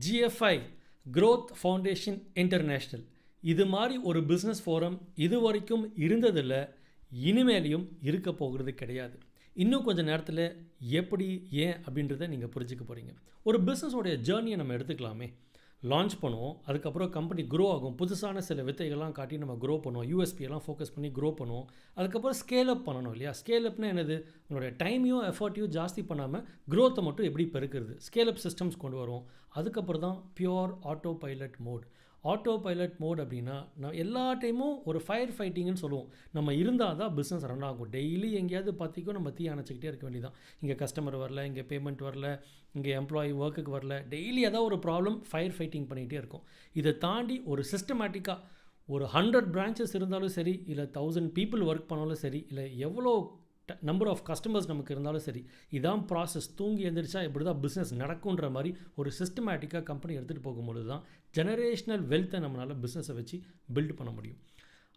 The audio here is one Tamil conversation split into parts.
GFI Growth Foundation International இது மாதிரி ஒரு பிஸ்னஸ் ஃபோரம் இது வரைக்கும் இருந்ததில்லை, இனிமேலையும் இருக்க போகிறது கிடையாது. இன்னும் கொஞ்சம் நேரத்தில் எப்படி ஏன் அப்படின்றத நீங்கள் புரிஞ்சுக்க போகிறீங்க. ஒரு பிஸ்னஸோடைய ஜேர்னியை நம்ம எடுத்துக்கலாமே. லான்ச் பண்ணுவோம், அதுக்கப்புறம் கம்பெனி க்ரோ ஆகும், புதுசான சில வித்தைகள்லாம் காட்டி நம்ம க்ரோ பண்ணுவோம், யூஎஸ்பியெல்லாம் ஃபோக்கஸ் பண்ணி க்ரோ பண்ணுவோம். அதுக்கப்புறம் ஸ்கேல் அப் பண்ணணும் இல்லையா? ஸ்கேல் அப்னா என்னது? உங்களுடைய டைமையும் எஃபர்ட்டையும் ஜாஸ்தி பண்ணாமல் க்ரோத்தை மட்டும் எப்படி பெருக்கிறது, ஸ்கேல் அப் சிஸ்டம்ஸ் கொண்டு வருவோம். அதுக்கப்புறம் தான் pure auto pilot mode. Auto pilot mode அப்படின்னா நான் எல்லா டைமும் ஒரு ஃபயர் ஃபைட்டிங்னு சொல்லுவோம். நம்ம இருந்தால் தான் பிஸ்னஸ் ரன் ஆகும். டெய்லி எங்கேயாவது பார்த்திக்கும் நம்ம தீ அணைச்சிக்கிட்டே இருக்க வேண்டியதான். இங்கே கஸ்டமர் வரல, இங்கே பேமெண்ட் வரல, இங்கே எம்ப்ளாயி ஒர்க்குக்கு வரல, டெய்லி ஏதாவது ஒரு ப்ராப்ளம் ஃபயர் ஃபைட்டிங் பண்ணிகிட்டே இருக்கும். இதை தாண்டி ஒரு சிஸ்டமேட்டிக்காக ஒரு 100 பிரான்ச்சஸ் இருந்தாலும் சரி, இல்லை 1000 பீப்புள் ஒர்க் பண்ணாலும் சரி, இல்லை எவ்வளோ நம்பர் ஆஃப் கஸ்டமர்ஸ் நமக்கு இருந்தாலும் சரி, இதான் ப்ராசஸ். தூங்கி எழுந்திரிச்சா இப்படி தான் பிஸ்னஸ் நடக்குன்ற மாதிரி ஒரு சிஸ்டமேட்டிக்காக கம்பெனி எடுத்துகிட்டு போகும்போது தான் ஜெனரேஷனல் வெல்த்தை நம்மளால் பிஸ்னஸை வச்சு பில்ட் பண்ண முடியும்.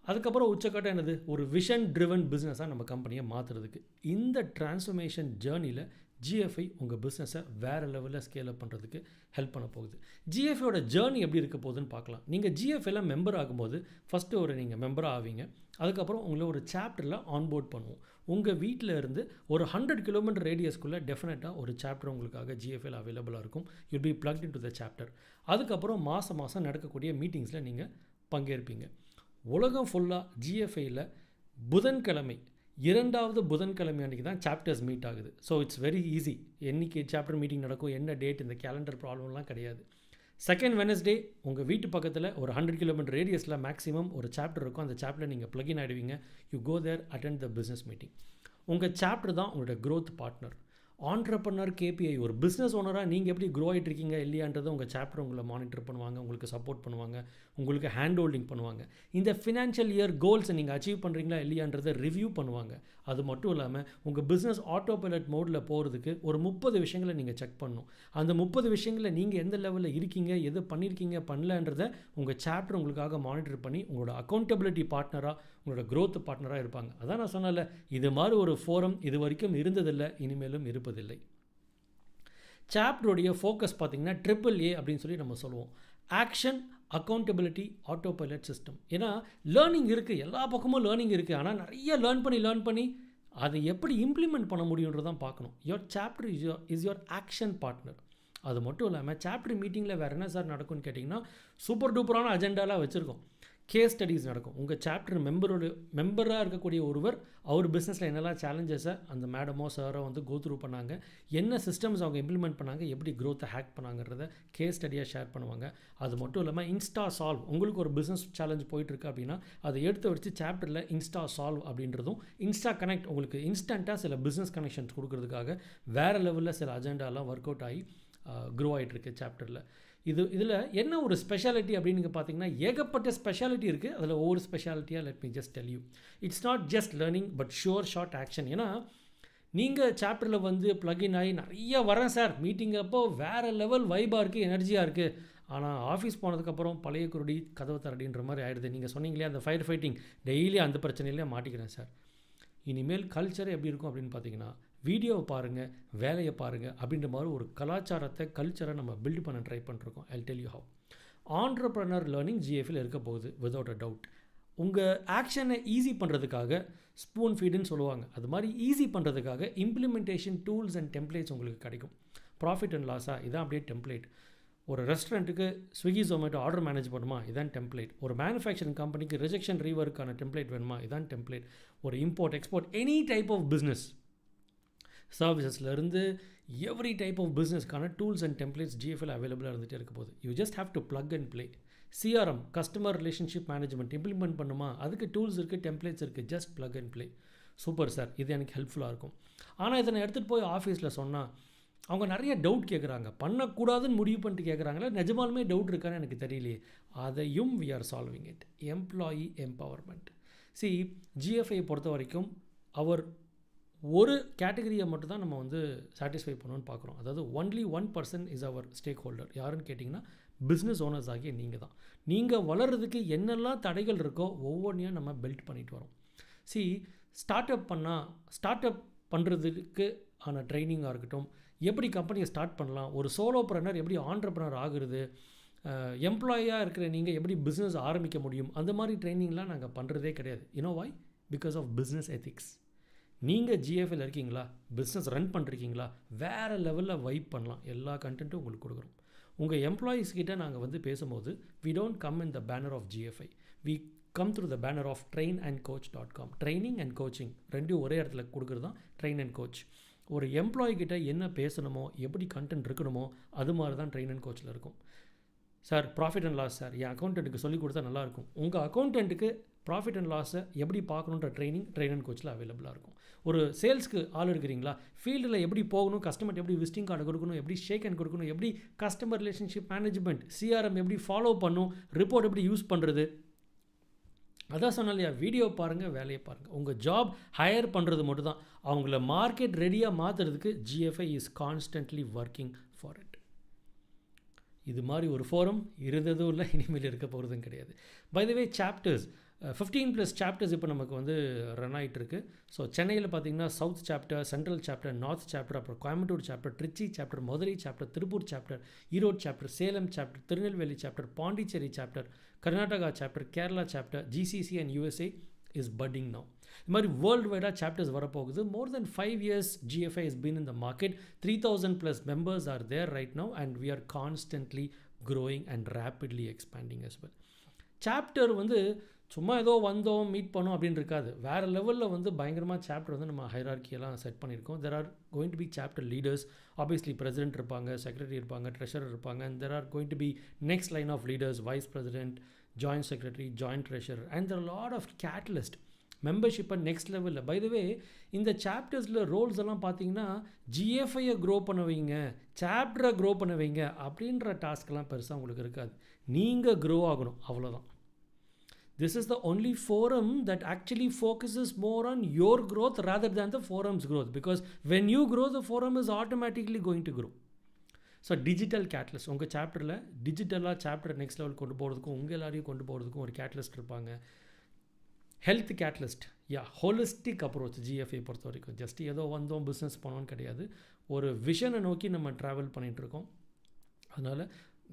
அதுக்கப்புறம் உச்சக்கட்டம் என்னது? ஒரு விஷன் ட்ரிவன் பிஸ்னஸாக நம்ம கம்பெனியை மாற்றுறதுக்கு. இந்த டிரான்ஸ்ஃபர்மேஷன் ஜேர்னியில் GFI உங்கள் பிஸ்னஸை வேறு லெவலில் ஸ்கேல் அப் பண்ணுறதுக்கு ஹெல்ப் பண்ண போகுது. GFIயோட ஜேர்னி எப்படி இருக்க போகுதுன்னு பார்க்கலாம். நீங்கள் GFIயில் மெம்பர் ஆகும்போது ஃபஸ்ட்டு நீங்கள் மெம்பராக ஆவீங்க. அதுக்கப்புறம் உங்களை ஒரு சாப்டரில் ஆன்போர்ட் பண்ணுவோம். உங்கள் வீட்டில் இருந்து ஒரு 100 கிலோமீட்டர் ரேடியஸ்க்குள்ளே டெஃபினட்டாக ஒரு சாப்டர் உங்களுக்காக GFIயில் அவைலபிளாக இருக்கும். You'll be plugged in to the chapter. அதுக்கப்புறம் மாதம் நடக்கக்கூடிய மீட்டிங்ஸில் நீங்கள் பங்கேற்பீங்க. உலகம் ஃபுல்லாக GFIயில் புதன்கிழமை, 2வது புதன்கிழமை அன்றைக்கி தான் சாப்டர்ஸ் மீட் ஆகுது. So it's very easy. என்றைக்கு சாப்டர் மீட்டிங் நடக்கும், என்ன டேட், இந்த கேலண்டர் ப்ராப்ளம்லாம் கிடையாது. செகண்ட் வெனஸ்டே உங்கள் வீட்டு பக்கத்தில் ஒரு 100 கிலோமீட்டர் ரேடியஸில் மேக்ஸிமம் ஒரு சாப்டர் இருக்கும். அந்த சாப்டரில் நீங்கள் ப்ளகின் ஆகிடுவீங்க. You go there, attend the business meeting. உங்கள் சாப்டர் தான் உங்களோட க்ரோத் பார்ட்னர். ஆண்டர்ப்ரனர் KPI, ஒரு பிஸ்னஸ் ஓனராக நீங்கள் எப்படி க்ரோ ஆகிட்டு இருக்கீங்க இல்லையான்றதை உங்கள் சாப்டர் உங்களை மானிட்டர் பண்ணுவாங்க, உங்களுக்கு சப்போர்ட் பண்ணுவாங்க, உங்களுக்கு ஹேண்ட் ஹோல்டிங் பண்ணுவாங்க. இந்த ஃபினான்ஷியல் இயர் கோல்ஸை நீங்கள் அச்சீவ் பண்ணுறீங்களா இல்லையான்றதை ரிவ்யூ பண்ணுவாங்க. அது மட்டும் இல்லாமல் உங்கள் பிஸ்னஸ் ஆட்டோ பைலட் மோடில் போகிறதுக்கு ஒரு 30 விஷயங்களை நீங்கள் செக் பண்ணணும். அந்த 30 விஷயங்களில் நீங்கள் எந்த லெவலில் இருக்கீங்க, எது பண்ணியிருக்கீங்க, பண்ணலன்றதை உங்கள் சாப்டர் உங்களுக்காக மானிட்டர் பண்ணி உங்களோட அக்கௌண்டபிலிட்டி பார்ட்னராக, உங்களோட க்ரோத் பார்ட்னராக இருப்பாங்க. அதான் நான் சொன்னல, இது மாதிரி ஒரு ஃபோரம் இது வரைக்கும் இருந்ததில்லை, இனிமேலும் இருப்பதில்லை. சாப்டருடைய ஃபோக்கஸ் பார்த்திங்கன்னா AAA அப்படின்னு சொல்லி நம்ம சொல்லுவோம். Action, accountability, auto pilot system. ஏன்னா லேர்னிங் இருக்குது, எல்லா பக்கமும் லேர்னிங் இருக்குது. ஆனால் நிறைய லேர்ன் பண்ணி அதை எப்படி இம்ப்ளிமெண்ட் பண்ண முடியுன்றதான் பார்க்கணும். Your chapter is your action partner. அது மட்டும் இல்லாமல் சாப்டர் மீட்டிங்கில் வேறு என்ன சார் நடக்கும்னு கேட்டிங்கன்னா, சூப்பர் டூப்பரான அஜெண்டாலாம் வச்சுருக்கோம். கேஸ் ஸ்டடீஸ் நடக்கும். உங்கள் சாப்டர் மெம்பராக இருக்கக்கூடிய ஒருவர் அவர் பிஸ்னஸில் என்னெல்லாம் சேலஞ்சஸை அந்த மேடமோ சாரோ கோத்ரூ பண்ணாங்க, என்ன சிஸ்டம்ஸ் அவங்க இம்ப்ளிமெண்ட் பண்ணாங்க, எப்படி க்ரோத்தை ஹேக் பண்ணாங்கிறத கேஸ் ஸ்டடியாக ஷேர் பண்ணுவாங்க. அது மட்டும் இல்லாமல் இன்ஸ்டா சால்வ், உங்களுக்கு ஒரு பிஸ்னஸ் சேலஞ்ச் போயிட்டுருக்கு அப்படின்னா அதை எடுத்து வச்சு சாப்டரில் இன்ஸ்டா சால்வ் அப்படின்றதும், இன்ஸ்டா கனெக்ட், உங்களுக்கு இன்ஸ்டண்ட்டாக சில பிஸ்னஸ் கனெக்ஷன்ஸ் கொடுக்கறதுக்காக வேறு லெவலில் சில அஜெண்டாலாம் ஒர்க் அவுட் ஆகி க்ரோ ஆகிட்டுருக்கு சாப்டரில். இதில் என்ன ஒரு ஸ்பெஷாலிட்டி அப்படின்னு நீங்கள் பார்த்தீங்கன்னா, ஏகப்பட்ட ஸ்பெஷாலிட்டி இருக்குது. அதில் ஒவ்வொரு ஸ்பெஷாலிட்டியாக let me just tell you. It's not just learning but short action. ஏன்னா நீங்கள் சாப்டரில் ப்ளகின் ஆகி நிறைய வரேன் சார், மீட்டிங் அப்போ வேறு லெவல் வைபாக இருக்குது, எனர்ஜியாக இருக்குது. ஆனால் ஆஃபீஸ் போனதுக்கப்புறம் பழைய குருடி கதவை தரடின்ற மாதிரி ஆகிடுது. நீங்கள் சொன்னீங்களே அந்த ஃபயர் ஃபைட்டிங், டெய்லி அந்த பிரச்சனையிலே மாட்டிக்கிறேன் சார். இனிமேல் கல்ச்சர் எப்படி இருக்கும் அப்படின்னு பார்த்தீங்கன்னா, வீடியோவை பாருங்கள், வேலையை பாருங்கள் அப்படின்ற மாதிரி ஒரு கல்ச்சரை நம்ம பில்ட் பண்ண ட்ரை பண்ணிருக்கோம். I tell you how. Entrepreneur learning GFIயில் இருக்க போகுது விதவுட் அ டவுட். உங்கள் ஆக்ஷனை ஈஸி பண்ணுறதுக்காக ஸ்பூன் ஃபீடுன்னு சொல்லுவாங்க, அது மாதிரி ஈஸி பண்ணுறதுக்காக இம்ப்ளிமெண்டேஷன் டூல்ஸ் அண்ட் டெம்ப்ளேட்ஸ் உங்களுக்கு கிடைக்கும். ப்ராஃபிட் அண்ட் லாஸாக இதான் அப்படியே டெம்ப்ளேட். ஒரு ரெஸ்டாரண்ட்டுக்கு ஸ்விக்கி ஜொமேட்டோ ஆர்டர் மேனேஜ் பண்ணுமா, இதான் டெம்ப்ளேட். ஒரு மேனுஃபேக்சரிங் கம்பெனிக்கு ரிஜெக்ஷன் ரீவர்க்கான டெம்ப்ளேட் வேணுமா, இதான் டெம்ப்ளேட். ஒரு import export, any type of business சர்வீசஸ்லேருந்து எவ்ரி டைப் ஆஃப் பிஸ்னஸ்க்கான டூல்ஸ் அண்ட் டெம்ப்ளேட்ஸ் GFIயில் அவைலபிளாக இருந்துகிட்டே இருக்க போகுது. You just have to plug and play. CRM, customer relationship management implement பண்ணுமா, அதுக்கு டூல்ஸ் இருக்குது, டெம்ப்ளேட்ஸ் இருக்குது, just plug and play. Super sir, இது எனக்கு ஹெல்ப்ஃபுல்லாக இருக்கும். ஆனால் இதை நான் எடுத்துகிட்டு போய் ஆஃபீஸில் சொன்னால் அவங்க நிறைய டவுட் கேட்குறாங்க. பண்ணக்கூடாதுன்னு முடிவு பண்ணிட்டு கேட்குறாங்களே, நிஜமாலுமே டவுட் இருக்கான்னு எனக்கு தெரியலையே. அதையும் we are solving it. Employee empowerment. GFI பொறுத்த வரைக்கும் அவர் ஒரு கேட்டகரியை மட்டும் தான் நம்ம சாட்டிஸ்ஃபை பண்ணணும்னு பார்க்குறோம். அதாவது only 1% is our stake holder. யாருன்னு கேட்டிங்கன்னா, பிஸ்னஸ் ஓனர்ஸ் ஆகிய நீங்கள் தான். நீங்கள் வளர்கிறதுக்கு என்னெல்லாம் தடைகள் இருக்கோ ஒவ்வொன்றையும் நம்ம பில்ட் பண்ணிட்டு வரோம். ஸ்டார்ட் அப் பண்ணுறதுக்கு ஆன ட்ரைனிங்காக இருக்கட்டும், எப்படி கம்பெனியை ஸ்டார்ட் பண்ணலாம், ஒரு சோலோப்ரனர் எப்படி ஆண்டர்ப்ரனர் ஆகுறது, எம்ப்ளாயியாக இருக்கிற நீங்கள் எப்படி பிஸ்னஸ் ஆரம்பிக்க முடியும், அந்த மாதிரி ட்ரைனிங்லாம் நாங்கள் பண்ணுறதே கிடையாது. Why? Because of business ethics. நீங்கள் ஜிஎஃப்ல இருக்கீங்களா, பிஸ்னஸ் ரன் பண்ணுறீங்களா, வேறு லெவலில் வைப் பண்ணலாம், எல்லா கண்டென்ட்டும் உங்களுக்கு கொடுக்குறோம். உங்கள் எம்ப்ளாயீஸ் கிட்ட நாங்கள் வந்து பேசும்போது we don't come in the banner of GFI, we come through the banner of trainandcoach.com. Training and coaching ரெண்டும் ஒரே இடத்துல கொடுக்குறது தான் ட்ரெயின் அண்ட் கோச். ஒரு எம்ப்ளாயி கிட்ட என்ன பேசணுமோ, எப்படி கண்டென்ட் இருக்கணுமோ, அது மாதிரி தான் ட்ரெயின் அண்ட் கோச்சில் இருக்கும். Sir profit and loss sir என் அக்கௌண்டண்ட்டுக்கு சொல்லிக் கொடுத்தா நல்லாயிருக்கும். உங்கள் அக்கௌண்டண்ட்டுக்கு ப்ராஃபிட் அண்ட் லாஸை எப்படி பார்க்கணுன்ற ட்ரெயின் அண்ட் கோச்சில் அவைலபிளாக இருக்கும். ஒரு சேல்ஸ்க்கு ஆள் எடுக்கிறீங்களா, ஃபீல்டில் எப்படி போகணும், கஸ்டமர் எப்படி விசிட்டிங் கார்டு கொடுக்கணும், எப்படி ஷேக் ஹேண்ட் கொடுக்கணும், எப்படி கஸ்டமர் ரிலேஷன்ஷிப் மேனேஜ்மெண்ட், சிஆர்எம் எப்படி ஃபாலோ பண்ணும், ரிப்போர்ட் எப்படி யூஸ் பண்ணுறது, அதான் சொன்னாலையா, வீடியோ பாருங்கள், வேலையை பாருங்கள். உங்கள் ஜாப் ஹையர் பண்ணுறது மட்டும் தான். அவங்கள மார்க்கெட் ரெடியாக மாற்றுறதுக்கு GFI is constantly working for it. இது மாதிரி ஒரு ஃபோரம் இருந்ததும் இல்லை, இனிமேல் இருக்க போகிறதும் கிடையாது. By the way, chapters 15+ chapters இப்போ நமக்கு வந்து ரன் ஆகிட்டு இருக்கு. ஸோ சென்னையில் பார்த்தீங்கன்னா south chapter, central chapter, north chapter, அப்புறம் Coimbatore chapter, Trichy chapter, Madurai chapter, Tiruppur chapter, Erode chapter, Salem chapter, Tirunelveli chapter, Pondicherry chapter, Karnataka chapter, Kerala chapter, GCC and USA is putting now. இது மாதிரி வேர்ல்டு வைடாக சாப்டர்ஸ் வரப்போகுது. More than 5 years GFI has been in the market. 3,000+ members are there right now and we are constantly growing and rapidly expanding as well. Chapter வந்து சும்மா ஏதோ வந்தோம் மீட் பண்ணோம் அப்படின்னு இருக்காது. வேறு லெவலில் வந்து பயங்கரமாக சாப்டர் வந்து நம்ம ஹைரார்க்கியெல்லாம் செட் பண்ணியிருக்கோம். There are going to be chapter leaders. Obviously president இருப்பாங்க, செக்ரட்டரி இருப்பாங்க, ட்ரெஷரர் இருப்பாங்க. And there are going to be next line of leaders, vice president, joint secretary, joint treasurer, and there lot of catalyst மெம்பர்ஷிப்பை நெக்ஸ்ட் லெவலில். பை த வே, இந்த சாப்டர்ஸில் ரோல்ஸ் எல்லாம் பார்த்தீங்கன்னா ஜிஎஃப்ஐயை க்ரோ பண்ண வைங்க, சாப்டரை க்ரோ பண்ண வைங்க அப்படின்ற டாஸ்க்கெல்லாம் பெருசாக உங்களுக்கு இருக்காது. நீங்கள் க்ரோ ஆகணும், அவ்வளோதான். This is the only forum that actually focuses more on your growth rather than the forum's growth, because when you grow, the forum is automatically going to grow. So digital catalyst, உங்கள் சாப்டரில் டிஜிட்டலாக சாப்டர் நெக்ஸ்ட் லெவல் கொண்டு போகிறதுக்கும் உங்கள் எல்லாரையும் கொண்டு போகிறதுக்கும் ஒரு கேட்லிஸ்ட் இருப்பாங்க. Health catalyst, holistic approach GFI பொறுத்த வரைக்கும். ஜஸ்ட் ஏதோ வந்தோம் பிஸ்னஸ் பண்ணோன்னு கிடையாது, ஒரு விஷனை நோக்கி நம்ம ட்ராவல் பண்ணிகிட்ருக்கோம். அதனால்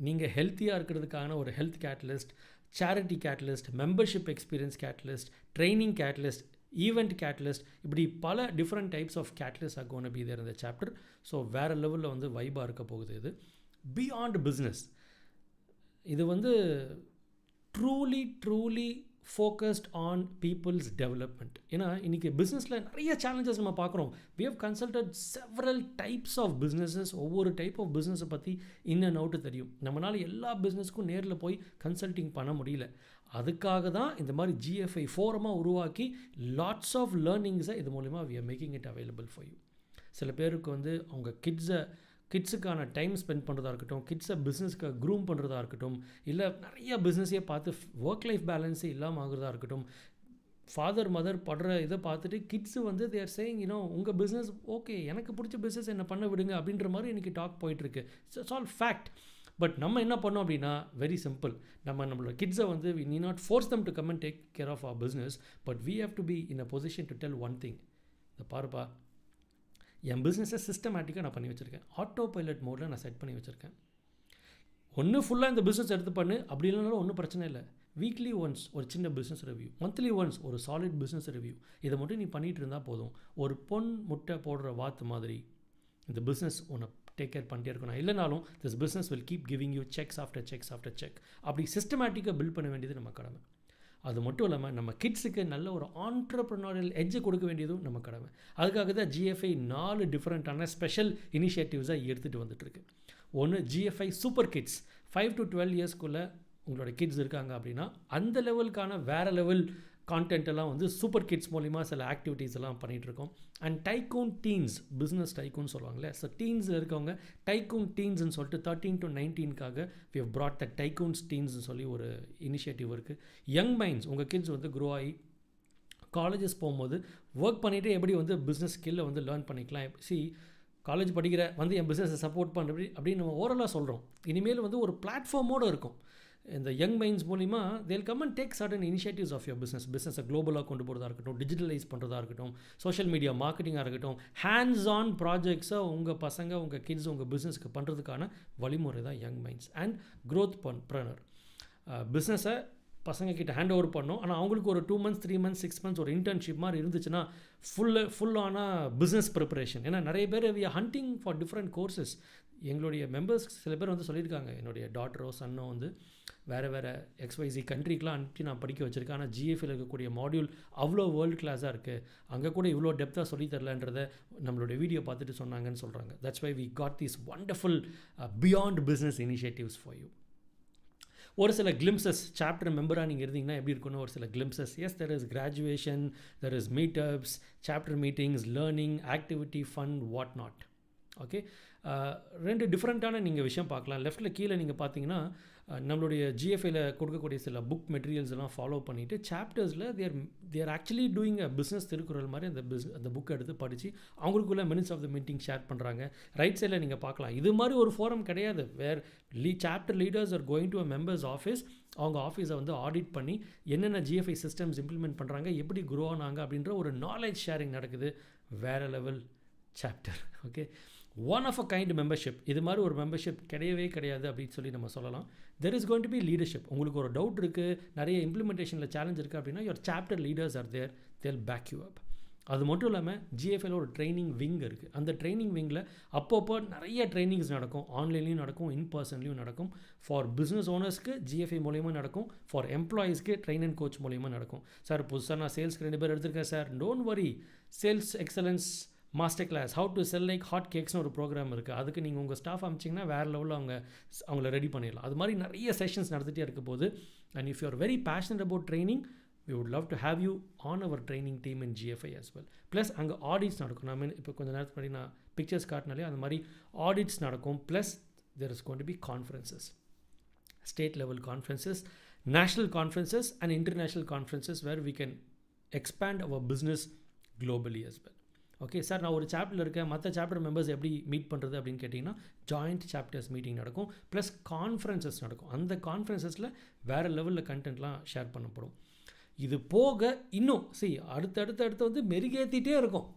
நீங்கள் ஹெல்த்தியாக இருக்கிறதுக்கான ஒரு health catalyst, charity catalyst, membership experience catalyst, training catalyst, event catalyst, இப்படி பல டிஃப்ரெண்ட் டைப்ஸ் ஆஃப் கேட்லிஸ்ட் ஆக ஒன்று பி தேர் இந்த சாப்டர். ஸோ வேறு லெவலில் வந்து வைபாக இருக்க போகுது. இது பியாண்ட் பிஸ்னஸ், இது வந்து truly focused on people's development. ஏன்னா இன்றைக்கி பிஸ்னஸில் நிறைய சேலஞ்சஸ் நம்ம பார்க்குறோம். We have consulted several types of businesses. ஒவ்வொரு டைப் ஆஃப் பிஸ்னஸை பற்றி இன் அண்ட் அவுட்டு தெரியும். நம்மளால் எல்லா பிஸ்னஸ்க்கும் நேரில் போய் கன்சல்டிங் பண்ண முடியல. அதுக்காக தான் இந்த மாதிரி ஜிஎஃப்ஐ ஃபோரமாக உருவாக்கி லாட்ஸ் ஆஃப் லேர்னிங்ஸை இது மூலிமா we are making it available for you. சில பேருக்கு வந்து அவங்க கிட்ஸுக்கான டைம் ஸ்பெண்ட் பண்ணுறதா இருக்கட்டும், கிட்ஸை பிஸ்னஸ்க்கு க்ரூம் பண்ணுறதா இருக்கட்டும், இல்லை நிறைய பிஸ்னஸே பார்த்து ஒர்க் லைஃப் பேலன்ஸே இல்லாமல் ஆகுறதா இருக்கட்டும், ஃபாதர் மதர் படுற இதை பார்த்துட்டு கிட்ஸு வந்து தேர் சேயிங் உங்கள் பிஸ்னஸ் ஓகே, எனக்கு பிடிச்ச பிஸ்னஸ் என்ன பண்ண விடுங்க அப்படின்ற மாதிரி இன்றைக்கி டாக் போயிட்டுருக்கு. It's all fact. பட் நம்ம என்ன பண்ணோம் அப்படின்னா, வெரி சிம்பிள். நம்மளோட கிட்ஸை வந்து we need not force them to come and take care of our business, but we have to be in a position to tell one thing. இதை பாருப்பா, என் பிஸ்னஸை சிஸ்டமேட்டிக்காக நான் பண்ணி வச்சுருக்கேன். ஆட்டோ பைலட் மோடில் நான் செட் பண்ணி வச்சுருக்கேன். ஒன்று ஃபுல்லாக இந்த பிஸ்னஸ் எடுத்து பண்ணு, அப்படி இல்லைனாலும் ஒன்றும் பிரச்சனை இல்லை. வீக்லி ஒன்ஸ் ஒரு சின்ன பிஸ்னஸ் ரிவ்யூ, மந்த்லி ஒன்ஸ் ஒரு சாலிட் பிஸ்னஸ் ரிவ்யூ, இதை மட்டும் நீ பண்ணிகிட்டு இருந்தால் போதும். ஒரு பொன் முட்டை போடுற வாத்து மாதிரி இந்த பிஸ்னஸ் உன்னை டேக் கேர் பண்ணிட்டே இருக்கணும். இல்லைனாலும் this business will keep giving you sex after sex after check. அப்படி சிஸ்டமேட்டிக்காக பில்ட் பண்ண வேண்டியது நம்ம கடமை. அது மட்டும் இல்லாமல் நம்ம கிட்ஸுக்கு நல்ல ஒரு ஆண்டர்ப்ரனோரியல் எட்ஜை கொடுக்க வேண்டியதும் நம்ம கடமை. அதுக்காக தான் ஜிஎஃப்ஐ 4 டிஃப்ரெண்ட்டான ஸ்பெஷல் இனிஷியேட்டிவ்ஸாக எடுத்துகிட்டு வந்துட்டுருக்கு. ஒன்று ஜிஎஃப்ஐ சூப்பர் கிட்ஸ். 5 to 12 இயர்ஸ்க்குள்ளே உங்களோட கிட்ஸ் இருக்காங்க அப்படின்னா அந்த லெவலுக்கான வேறு லெவல் கான்டென்ட் எல்லாம் வந்து சூப்பர் கிட்ஸ் மூலிமா சில ஆக்டிவிட்டீஸ் எல்லாம் பண்ணிகிட்ருக்கோம். And tycoon teens, business tycoon சொல்லுவாங்களே, ஸோ டீன்ஸில் இருக்கவங்க டைக்கூன் டீன்ஸ்ன்னு சொல்லிட்டு 13 to 19க்காக we have brought the டைக்கூன்ஸ் டீன்ஸ்னு சொல்லி ஒரு இனிஷியேட்டிவ் இருக்குது. யங் மைண்ட்ஸ், உங்கள் கிட்ஸ் வந்து க்ரோ ஆகி காலேஜஸ் போகும்போது ஒர்க் பண்ணிவிட்டு எப்படி வந்து பிஸ்னஸ் ஸ்கில்லை வந்து லேர்ன் பண்ணிக்கலாம். காலேஜ் படிக்கிற வந்து என் பிஸ்னஸை சப்போர்ட் பண்ணுறது அப்படின்னு நம்ம ஓரலாக சொல்கிறோம். இனிமேல் வந்து ஒரு பிளாட்ஃபார்மோடு இருக்கும். இந்த யங் மைண்ட்ஸ் மூலிமா they'll come and take certain initiatives of your பிஸ்னஸை குளோபலாக கொண்டு போகிறதா இருக்கட்டும், டிஜிட்டலைஸ் பண்ணுறதா இருக்கட்டும், சோஷியல் மீடியா மார்க்கெட்டிங்காக இருக்கட்டும், ஹேண்ட்ஸ் ஆன் ப்ராஜெக்ட்ஸை உங்கள் பசங்க, உங்கள் கிட்ஸ், உங்கள் பிஸ்னஸ்க்கு பண்ணுறதுக்கான வழிமுறை தான் யங் மைண்ட்ஸ் அண்ட் க்ரோத் ப்ரனர். பிஸ்னஸை பசங்கக்கிட்ட ஹேண்ட் ஓவர் பண்ணோம், ஆனால் அவங்களுக்கு ஒரு 2 months 3 months 6 months ஒரு இன்டர்ன்ஷிப் மாதிரி இருந்துச்சுன்னா ஃபுல்லான பிஸ்னஸ் ப்ரிப்பரேஷன். ஏன்னா நிறைய பேர் we are hunting for different courses. எங்களுடைய மெம்பர்ஸ் சில பேர் வந்து சொல்லியிருக்காங்க, என்னுடைய டாட்டரோ சன்னோ வந்து வேறு XYZ கண்ட்ரிக்கெலாம் அனுப்பி நான் படிக்க வச்சுருக்கேன், ஆனால் GFL இருக்கக்கூடிய மாடியூல் அவ்வளோ வேர்ல்டு கிளாஸாக இருக்குது, அங்கே கூட இவ்வளோ டெப்த்தாக சொல்லி தரலன்றதை நம்மளுடைய வீடியோ பார்த்துட்டு சொன்னாங்கன்னு சொல்கிறாங்க. That's why we got these wonderful beyond business initiatives for you. ஒரு சில கிளிம்சஸ், சாப்டர் மெம்பராக நீங்கள் இருந்தீங்கன்னா எப்படி இருக்குன்னு ஒரு சில glimpses. Yes, there is graduation, there is meetups, chapter meetings, learning, activity, fun, what not. Okay, 2 டிஃப்ரெண்ட்டான நீங்கள் விஷயம் பார்க்கலாம். லெஃப்ட்டில் கீழே நீங்கள் பார்த்தீங்கன்னா நம்மளுடைய GFL கொடுக்கக்கூடிய சில புக் மெட்டீரியல்ஸ் எல்லாம் ஃபாலோ பண்ணிவிட்டு சாப்டர்ஸில் there actually doing a business திருக்குறள் மாதிரி அந்த புக் எடுத்து படித்து அவங்களுக்குள்ள minutes of the meeting share பண்ணுறாங்க. ரைட் சைடில் நீங்கள் பார்க்கலாம். இது மாதிரி ஒரு ஃபோரம் கிடையாது where chapter leaders are going to a members office. அவங்க ஆஃபீஸை வந்து ஆடிட் பண்ணி என்னென்ன GFI சிஸ்டம்ஸ் இம்ப்ளிமெண்ட் பண்ணுறாங்க, எப்படி க்ரோ ஆனாங்க அப்படின்ற ஒரு நாலேஜ் ஷேரிங் நடக்குது. வேறு level chapter. Okay, one of a kind membership. இது மாதிரி ஒரு மெம்பர்ஷிப் கிடையவே கிடையாது அப்படின்னு சொல்லி நம்ம சொல்லலாம். There is going to be leadership. உங்களுக்கு ஒரு டவுட் இருக்குது, நிறைய இம்ப்ளிமெண்டேஷனில் சேலஞ்ச் இருக்குது அப்படின்னா your chapter leaders are there, they'll back you up. அது மட்டும் இல்லாமல் GFL ஒரு ட்ரைனிங் விங் இருக்குது. அந்த ட்ரைனிங் விங்கில் அப்பப்போ நிறைய ட்ரைனிங்ஸ் நடக்கும். ஆன்லைன்லேயும் நடக்கும், இன் பர்சன்லேயும் நடக்கும். ஃபார் பிஸ்னஸ் ஓனர்ஸ்க்கு GFI மூலிமா நடக்கும், ஃபார் எம்ப்ளாயீஸ்க்கு ட்ரெயின் அண்ட் கோச் மூலிமா நடக்கும். சார் புதுசாக நான் சேல்ஸ்க்கு 2 பேர் எடுத்திருக்கேன் sir, don't worry, sales excellence master class, how to sell like hot கேக்ஸ்னு ஒரு ப்ரோக்ராம் இருக்குது. அதுக்கு நீங்கள் உங்கள் ஸ்டாஃப் அனுப்பிச்சிங்கன்னா வேறு லெவலில் அவங்கள ரெடி பண்ணிடலாம். அது மாதிரி நிறைய செஷன்ஸ் நடந்துகிட்டே இருக்க போது. And if you are very passionate about training, we would love to have you on our training team in GFI as well. Plus அங்கே ஆடிட்ஸ் நடக்கும். நான் இப்போ கொஞ்சம் நேரத்துக்கு முன்னாடி நான் பிக்சர்ஸ் காட்டினாலே அந்த மாதிரி ஆடிட்ஸ் நடக்கும். Plus there is going to be conferences, state level conferences, national conferences and international conferences where we can expand our business globally as well. Okay sir, நான் ஒரு சாப்டரில் இருக்கேன், மற்ற சாப்டர் மெம்பர்ஸ் எப்படி மீட் பண்ணுறது அப்படின்னு கேட்டிங்கன்னா ஜாயிண்ட் சாப்டர்ஸ் மீட்டிங் நடக்கும். ப்ளஸ் கான்ஃபரன்சஸ் நடக்கும். அந்த கான்ஃபரன்சஸில் வேறு லெவலில் கண்டென்ட்லாம் ஷேர் பண்ணப்படும். இது போக இன்னும் அடுத்தடுத்து வந்து மெருகேற்றிட்டே இருக்கும்.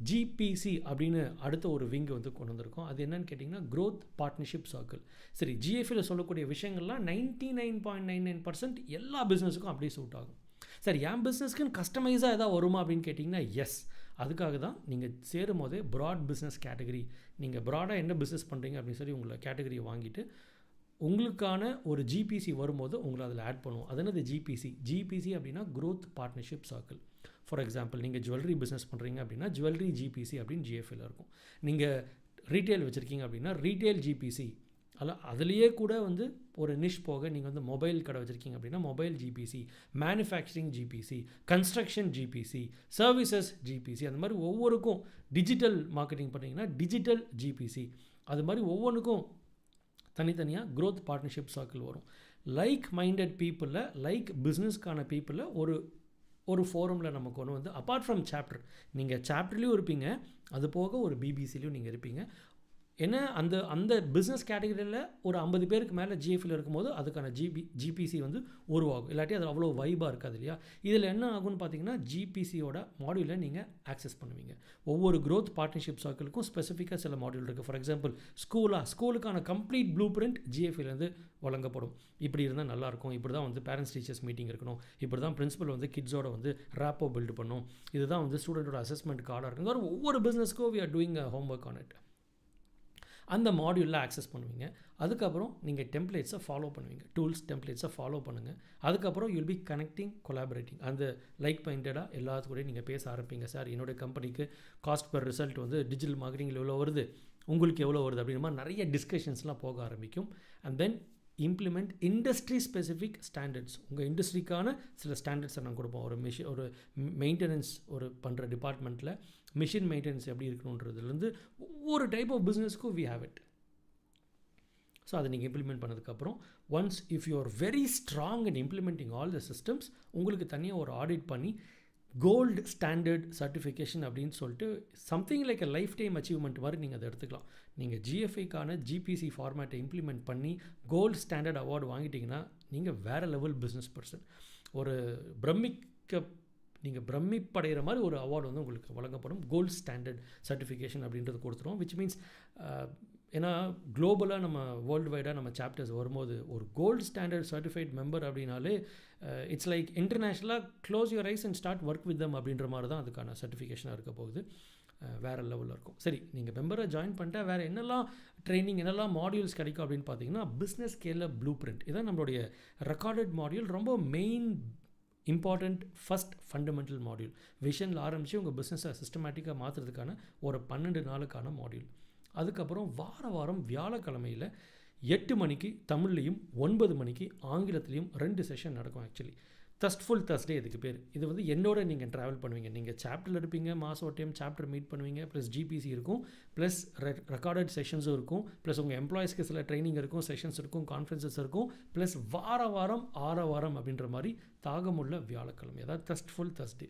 GPC அப்படின்னு அடுத்த ஒரு விங்கு வந்து கொண்டு வந்திருக்கோம். அது என்னன்னு கேட்டிங்கன்னா க்ரோத் பார்ட்னர்ஷிப் சர்க்கிள். சரி, GFL சொல்லக்கூடிய விஷயங்கள்லாம் 99.99% எல்லா பிஸ்னஸுக்கும் அப்படியே சூட் ஆகும். சரி, என் பிஸ்னஸ்க்குன்னு கஸ்டமைஸாக எதாவது வருமா அப்படின்னு கேட்டிங்கன்னா எஸ். அதுக்காக தான் நீங்கள் சேரும் போதே ப்ராட் பிஸ்னஸ் கேட்டகரி, நீங்கள் ப்ராடாக என்ன பிஸ்னஸ் பண்ணுறீங்க அப்படின்னு சொல்லி உங்களை கேட்டகரியை வாங்கிட்டு உங்களுக்கான ஒரு GPC வரும்போது உங்களை அதில் ஆட் பண்ணுவோம். அது என்னது GPC அப்படின்னா growth partnership circle. For example, நீங்கள் ஜுவல்லரி பிஸ்னஸ் பண்ணுறீங்க அப்படின்னா ஜுவல்லரி GPC அப்படின்னு GFL இருக்கும். நீங்கள் ரீட்டெயில் வச்சுருக்கீங்க அப்படின்னா ரீட்டெயில் GPC. அதுலேயே கூட வந்து ஒரு நிஷ் போக நீங்கள் வந்து மொபைல் கடை வச்சுருக்கீங்க அப்படின்னா mobile GPC, manufacturing GPC, construction GPC, services GPC. அந்த மாதிரி ஒவ்வொருக்கும் டிஜிட்டல் மார்க்கெட்டிங் பண்ணிங்கன்னா டிஜிட்டல் GPC. அது மாதிரி ஒவ்வொன்றுக்கும் தனித்தனியாக க்ரோத் பார்ட்னர்ஷிப் சர்க்கிள் வரும். லைக் மைண்டட் பீப்புளில், லைக் பிஸ்னஸ்க்கான பீப்புளில் ஒரு ஃபோரமில் நமக்கு ஒன்று வந்து அப்பார்ட் ஃப்ரம் சாப்டர், நீங்கள் சாப்டர்லேயும் இருப்பீங்க, அது போக ஒரு BBCலையும் நீங்கள் இருப்பீங்க. ஏன்னா அந்த பிஸ்னஸ் கேட்டகரியில் ஒரு 50 பேருக்கு மேலே GFL இருக்கும்போது அதுக்கான GPC வந்து உருவாகும். இல்லாட்டி அது அவ்வளோ வைபாக இருக்காது இல்லையா. இதில் என்ன ஆகும்னு பார்த்தீங்கன்னா GPCயோட மாடியூலை நீங்கள் ஆக்சஸ் பண்ணுவீங்க. ஒவ்வொரு க்ரோத் பார்ட்னர்ஷிப் சர்க்கிளுக்கும் ஸ்பெசிஃபிக்காக சில மாடியூல் இருக்குது. ஃபார் எக்ஸாம்பிள், ஸ்கூலுக்கான கம்ப்ளீட் ப்ளூ பிரிண்ட் GFL வழங்கப்படும். இப்படி இருந்தால் நல்லாயிருக்கும், இப்படி தான் வந்து பேரண்ட்ஸ் டீச்சர்ஸ் மீட்டிங் இருக்கணும், இப்படி தான் பிரின்சிபல் வந்து கிட்ஸோட வந்து ரேப்போ பில்டு பண்ணும், இதுதான் வந்து ஸ்டூடெண்ட்டோட அசஸ்மெண்ட் கார்டாக இருக்கும். இந்த ஒவ்வொரு பிஸ்னஸ்க்கும் we are doing a homework on it. அந்த மாடியூலில் ஆக்சஸ் பண்ணுவீங்க. அதுக்கப்புறம் நீங்கள் டெம்ப்ளேட்ஸை ஃபாலோ பண்ணுவீங்க, டூல்ஸ் டெம்ப்ளேட்ஸை ஃபாலோ பண்ணுங்கள். அதுக்கப்புறம் யூல் பி கனெக்டிங், கொலாபரேட்டிங். அந்த லைக் மைண்டடாக எல்லாத்துக்கூடயும் நீங்கள் பேச ஆரம்பிங்க. சார், என்னுடைய கம்பெனிக்கு காஸ்ட் பர் ரிசல்ட் வந்து டிஜிட்டல் மார்க்கெட்டிங்கில் எவ்வளோ வருது, உங்களுக்கு எவ்வளோ வருது அப்படின்ற மாதிரி நிறைய டிஸ்கஷன்ஸ்லாம் போக ஆரம்பிக்கும். And then implement industry specific standards. உங்கள் இண்டஸ்ட்ரிக்கான சில ஸ்டாண்டர்ட்ஸை நான் கொடுப்போம். ஒரு மெயின்டெனன்ஸ் பண்ணுற டிபார்ட்மெண்ட்டில் மிஷின் மெயின்டெனன்ஸ் எப்படி இருக்கணுன்றதுலேருந்து ஒவ்வொரு டைப் ஆஃப் பிஸ்னஸ்க்கும் வி ஹேவ் இட். ஸோ அதை நீங்கள் இம்ப்ளிமெண்ட் பண்ணதுக்கப்புறம் if you are very strong in implementing all the systems, உங்களுக்கு தனியாக ஒரு ஆடிட் பண்ணி கோல்டு ஸ்டாண்டர்ட் சர்டிஃபிகேஷன் அப்படின்னு சொல்லிட்டு சம்திங் லைக் அ லைஃப் டைம் அச்சீவ்மெண்ட் மாதிரி நீங்கள் அதை எடுத்துக்கலாம். நீங்கள் ஜிஎஃப்ஐக்கான ஜிபிசி ஃபார்மேட்டை இம்ப்ளிமெண்ட் பண்ணி கோல்டு ஸ்டாண்டர்ட் அவார்டு வாங்கிட்டீங்கன்னா நீங்கள் வேறு லெவல் பிஸ்னஸ் பர்சன். ஒரு பிரமிப்படைகிற மாதிரி ஒரு அவார்டு வந்து உங்களுக்கு வழங்கப்படும். கோல்டு ஸ்டாண்டர்ட் சர்டிஃபிகேஷன் அப்படின்றது கொடுத்துரும். விச் மீன்ஸ் ஏன்னா குளோபலாக நம்ம வேர்ல்டு வைடாக நம்ம சாப்டர்ஸ் வரும்போது ஒரு கோல்டு ஸ்டாண்டர்ட் சர்டிஃபைட் மெம்பர் அப்படின்னாலே இட்ஸ் லைக் இன்டர்நேஷ்னலாக close your eyes and start work with them அப்படின்ற மாதிரி தான் அதுக்கான சர்டிஃபிகேஷனாக இருக்க போகுது. வேறு லெவலில் இருக்கும். சரி, நீங்கள் மெம்பரை ஜாயின் பண்ணிட்டா வேறு என்னெல்லாம் ட்ரைனிங் என்னெல்லாம் மாடியூல்ஸ் கிடைக்கும் அப்படின்னு பார்த்தீங்கன்னா பிஸ்னஸ் ஸ்கேலில் ப்ளூ பிரிண்ட் இதான் நம்மளுடைய ரெக்கார்டட் மாடியூல். ரொம்ப main important first fundamental module. விஷனில் ஆரம்பித்து உங்கள் பிஸ்னஸை சிஸ்டமேட்டிக்காக மாற்றுறதுக்கான ஒரு 12 நாளுக்கான மாடியூல். அதுக்கப்புறம் வாரம் வியாழக்கிழமையில் 8 மணிக்கு தமிழ்லையும் 9 மணிக்கு ஆங்கிலத்துலேயும் 2 செஷன் நடக்கும். ஆக்சுவலி ஃபுல் தர்ஸ்டே இதுக்கு பேர். இது வந்து என்னோட நீங்கள் ட்ராவல் பண்ணுவீங்க. நீங்கள் சாப்டரில் இருப்பீங்க, மாதம் ஒரு டைம் சாப்டர் மீட் பண்ணுவீங்க, ப்ளஸ் ஜிபிசி இருக்கும், ப்ளஸ் ரெக்கார்டட் செஷன்ஸும் இருக்கும், ப்ளஸ் உங்கள் எம்ப்ளாயிஸ்க்கு சில ட்ரைனிங் இருக்கும், செஷன்ஸ் இருக்கும், கான்ஃபரன்சஸ் இருக்கும், ப்ளஸ் வாரம் அப்படின்ற மாதிரி தாகமுள்ள வியாழக்கிழமை, அதாவது ஃபுல் தர்ஸ்டே.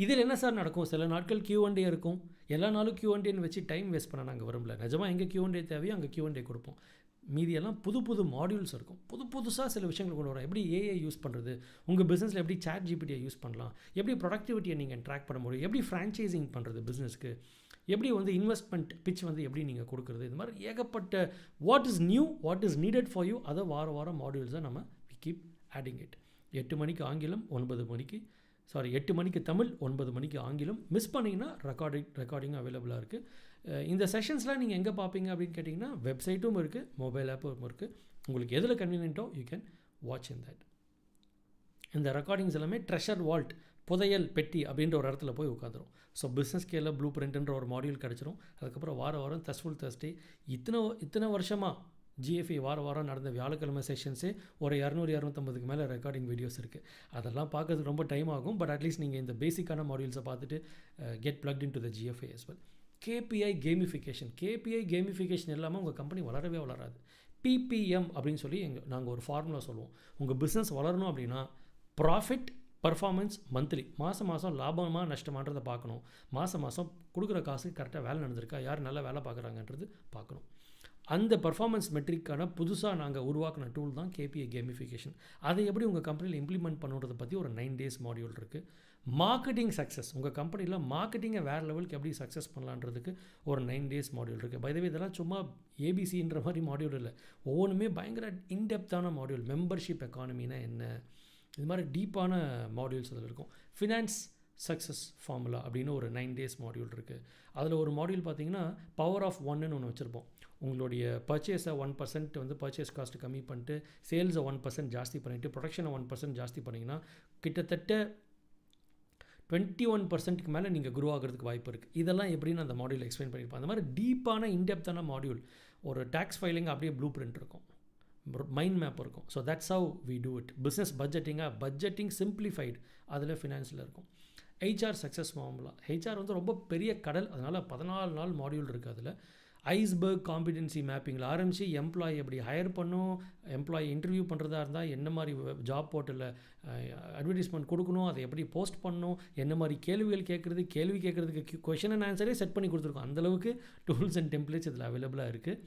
இதில் என்ன சார் நடக்கும்? சில நாட்கள் Q&A இருக்கும். எல்லா நாளும் Q&Aன்னு வச்சு டைம் வேஸ்ட் பண்ண நாங்கள் விரும்பல. நிஜமாக எங்கே Q&A தேவையோ அங்கே Q&A கொடுப்போம். மீதியெல்லாம் புது மாடியூல்ஸ் இருக்கும். புதுசாக சில விஷயங்கள் கொண்டு வரோம். எப்படி ஏஐ யூஸ் பண்ணுறது, உங்கள் பிஸ்னஸில் எப்படி ChatGPTயை யூஸ் பண்ணலாம், எப்படி ப்ரொடக்டிவிட்டியை நீங்கள் ட்ராக் பண்ண முடியும், எப்படி ஃப்ரான்ச்சைசிங் பண்ணுறது பிஸ்னஸ்க்கு, எப்படி வந்து இன்வெஸ்ட்மெண்ட் பிச் வந்து எப்படி நீங்கள் கொடுக்குறது, இது மாதிரி ஏகப்பட்ட what is new, what is needed for you, அதை வாரம் மாடியூல்ஸை நம்ம கீப் ஆடிங் இட். 8 மணிக்கு ஆங்கிலம், 8 மணிக்கு தமிழ், 9 மணிக்கு ஆங்கிலம். மிஸ் பண்ணிங்கன்னா ரெக்கார்டிங் அவைலபிளாக இருக்குது. இந்த செஷன்ஸ்லாம் நீங்கள் எங்கே பார்ப்பீங்க அப்படின்னு கேட்டிங்கன்னா வெப்சைட்டும் இருக்குது, மொபைல் ஆப்பும் இருக்குது. உங்களுக்கு எதில் கன்வீனியன்ட்டோ you can watch in that. இந்த ரெக்கார்டிங்ஸ் எல்லாமே ட்ரெஷர் வால்ட், புதையல் பெட்டி அப்படின்ற ஒரு இடத்துல போய் உட்காந்துரும். ஸோ பிஸ்னஸ் ஸ்கேலில் ப்ளூ பிரிண்ட்ன்ற ஒரு மாடியூல் கிடச்சிரும். அதுக்கப்புறம் வாரம் ஃபுல் தர்ஸ்டே. இத்தனை வருஷமாக ஜிஎஃப்ஐ வாரம் நடந்த வியாழக்கிழமை செஷன்ஸே ஒரு 200-250க்கு மேலே ரெக்கார்டிங் வீடியோஸ் இருக்குது. அதெல்லாம் பார்க்கறதுக்கு ரொம்ப டைம் ஆகும். பட் அட்லீஸ்ட் நீங்கள் இந்த பேசிக்கான மாடியூல்ஸை பார்த்துட்டு get plugged in to the GFI as well. KPI gamification இல்லாமல் உங்கள் கம்பெனி வளரவே வளராது. பிபிஎம் அப்படின்னு சொல்லி நாங்கள் ஒரு ஃபார்முலா சொல்லுவோம். உங்கள் பிஸ்னஸ் வளரணும் அப்படின்னா ப்ராஃபிட் பர்ஃபார்மன்ஸ் மந்த்லி, மாதம் லாபமாக நஷ்டமானதை பார்க்கணும். மாதம் கொடுக்குற காசு கரெக்டாக வேலை நடந்திருக்கா, யார் நல்லா வேலை பார்க்குறாங்கன்றது பார்க்கணும். அந்த பர்ஃபார்மன்ஸ் மெட்ரிக்கான புதுசாக நாங்கள் உருவாக்கின டூல் தான் கேபிஐ கேமிஃபிகேஷன். அதை எப்படி உங்கள் கம்பெனியில் இம்ப்ளிமெண்ட் பண்ணுறதை பற்றி ஒரு 9 days மாடியூல் இருக்குது. மார்க்கெட்டிங் சக்ஸஸ், உங்கள் கம்பெனியில் மார்க்கெட்டிங்கை வேறு லெவலுக்கு எப்படி சக்ஸஸ் பண்ணலான்றதுக்கு ஒரு 9 days மாடியூல் இருக்குது. பை த வே இதெல்லாம் சும்மா ஏபிசின்ற மாதிரி மாடியூல் இல்லை, ஒவ்வொன்றுமே பயங்கர இன்டெப்த்தான மாடியூல். மெம்பர்ஷிப் எக்கானமினா என்ன, இது மாதிரி டீப்பான மாடியூல்ஸ் அதில் இருக்கும். ஃபினான்ஸ் சக்ஸஸ் ஃபார்முலா அப்படின்னு ஒரு 9 days மாடியூல் இருக்குது. அதில் ஒரு மாடியூல் பார்த்தீங்கன்னா பவர் ஆஃப் ஒன்னு ஒன்று வச்சுருப்போம். உங்களுடைய பர்ச்சேஸை 1% வந்து பர்ச்சேஸ் காஸ்ட்டு கம்மி பண்ணிட்டு, சேல்ஸை 1% ஜாஸ்தி பண்ணிவிட்டு, ப்ரொடக்ஷனை 1% ஜாஸ்தி பண்ணிங்கன்னா கிட்டத்தட்ட 21%க்கு மேலே நீங்கள் குரோ ஆகிறதுக்கு வாய்ப்பு இருக்குது. இதெல்லாம் எப்படின்னு அந்த மாடியூல் எக்ஸ்பிளைன் பண்ணியிருப்போம். அந்த மாதிரி டீப்பான இன்டெப்த்தான மாடியூல். ஒரு டேக்ஸ் ஃபைலிங் அப்படியே ப்ளூ பிரிண்ட் இருக்கும், மைண்ட் மேப் இருக்கும். So that's how we do it. Business budgeting simplified அதில் ஃபினான்ஸில் இருக்கும். HR success formula. ஹெச்ஆர் வந்து ரொம்ப பெரிய கடல், அதனால் 14 நாள் மாடியூல் இருக்குது. அதில் ஐஸ்பர்க் காம்பிடென்சி மேப்பிங்கில் ஆரம்பித்து எம்ப்ளாயி எப்படி ஹையர் பண்ணும், எம்ப்ளாயி இன்டர்வியூ பண்ணுறதா இருந்தால் என்ன மாதிரி ஜாப் போர்ட்டலில் அட்வர்டைஸ்மெண்ட் கொடுக்கணும், அதை எப்படி போஸ்ட் பண்ணணும், என்ன மாதிரி கேள்வி கேட்குறதுக்கு கொஷின் அண்ட் ஆன்சரே செட் பண்ணி கொடுத்துருக்கோம். அந்தளவுக்கு டூல்ஸ் அண்ட் டெம்ப்ளேட்ஸ் இதில் அவைலபிளாக இருக்குது.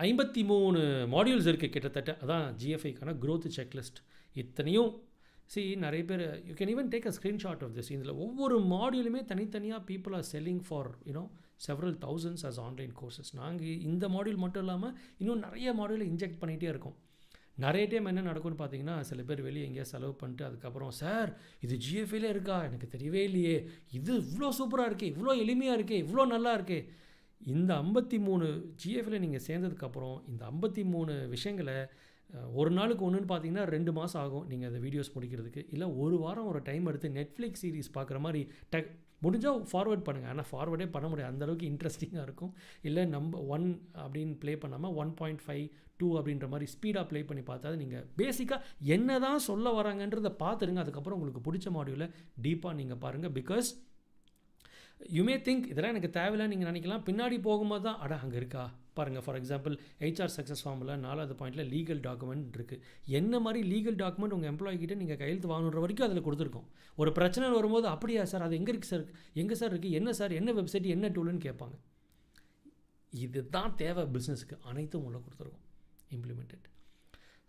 53 மாடியூல்ஸ் இருக்குது கிட்டத்தட்ட. அதான் ஜிஎஃப்ஐக்கான க்ரோத் செக்லிஸ்ட். இத்தனையும் நிறைய பேர் you can even take a screenshot of this. இதில் ஒவ்வொரு மாடியூலுமே தனித்தனியாக people are selling for several thousands as online courses. நாங்கள் இந்த மாடியூல் மட்டும் இல்லாமல் இன்னும் நிறைய மாடியூலை இன்ஜெக்ட் பண்ணிகிட்டே இருக்கோம். நிறைய டைம் என்ன நடக்கும்னு பார்த்தீங்கன்னா, சில பேர் வெளியே எங்கேயா செலவு பண்ணிட்டு அதுக்கப்புறம் சார் இது ஜிஎஃப்ஐலே இருக்கா, எனக்கு தெரியவே இல்லையே, இது இவ்வளோ சூப்பராக இருக்கே, இவ்வளோ எளிமையாக இருக்கே, இவ்வளோ நல்லா இருக்கே. இந்த 53 ஜிஎஃப்ஐல நீங்கள் சேர்ந்ததுக்கப்புறம் இந்த 53 விஷயங்களை ஒரு நாளுக்கு ஒன்றுன்னு பார்த்தீங்கன்னா 2 மாதம் ஆகும் நீங்கள் அந்த வீடியோஸ் முடிக்கிறதுக்கு. இல்லை ஒரு வாரம் ஒரு டைம் எடுத்து நெட்ஃப்ளிக்ஸ் சீரிஸ் பார்க்குற மாதிரி முடிஞ்சால் ஃபார்வர்ட் பண்ணுங்கள். ஆனால் ஃபார்வர்டே பண்ண முடியாது, அந்தளவுக்கு இன்ட்ரெஸ்டிங்காக இருக்கும். இல்லை நம்ம 1 அப்படின்னு ப்ளே பண்ணாமல் 1.5, 2 அப்படின்ற மாதிரி ஸ்பீடாக ப்ளே பண்ணி பார்த்தா நீங்கள் பேசிக்காக என்ன தான் சொல்ல வராங்கன்றதை பார்த்துருங்க. அதுக்கப்புறம் உங்களுக்கு பிடிச்ச மாடியூலை டீப்பாக நீங்கள் பாருங்கள். பிகாஸ் யூ மே திங்க் இதெல்லாம் எனக்கு தேவையில்லை நீங்கள் நினைக்கலாம், பின்னாடி போகும்போது தான் அங்கே இருக்கா பாருங்கள், ஃபார் எக்ஸாம்பிள் ஹெச்ஆர் சக்ஸஸ் ஃபார்மில் 4வது பாயிண்டில் லீகல் டாக்குமெண்ட் இருக்குது. என்ன மாதிரி லீகல் டாக்குமெண்ட் உங்கள் எம்ப்ளாயி கிட்ட நீங்கள் கையெழுத்து வாங்குற வரைக்கும் அதில் கொடுத்துருக்கோம். ஒரு பிரச்சனை வரும்போது அப்படியா சார், அது எங்கே இருக்குது சார், எங்கே சார் இருக்குது, என்ன சார், என்ன வெப்சைட், என்ன டூலுன்னு கேட்பாங்க. இதுதான் தேவை பிஸ்னஸுக்கு, அனைத்தும் உள்ள கொடுத்துருக்கோம் இம்ப்ளிமெண்டட்.